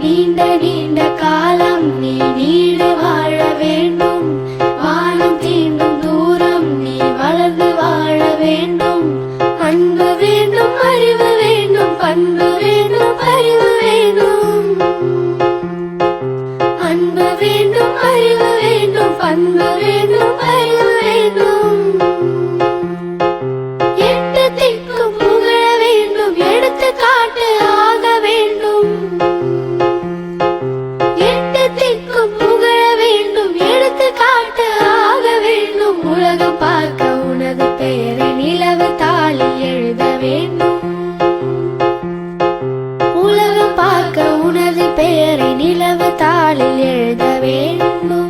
நீண்ட நீண்ட காலம் நீ நீடு வாழ வேண்டும். வானம் தீண்டும் தூரம் நீ வளர்ந்து வாழ வேண்டும். அன்பு வேண்டும், அறிவு வேண்டும், பண்பு வேண்டும், அறிவு வேண்டும். அன்பு வேண்டும், அறிவு வேண்டும், பண்பு வேண்டும், அறிவு வேண்டும். எட்டு திக்கும் புகழ வேண்டும், எடுத்துக்காட்டு ஆக வேண்டும். எட்டு திக்கும் புகழ வேண்டும், எடுத்துக்காட்டு ஆக வேண்டும். உலகம் பார்க்க உனது பெயரை நிலவு தாளில் எழுத வேண்டும். உலகம் பார்க்க உனது பெயரை நிலவு தாளில் எழுத வேண்டும்.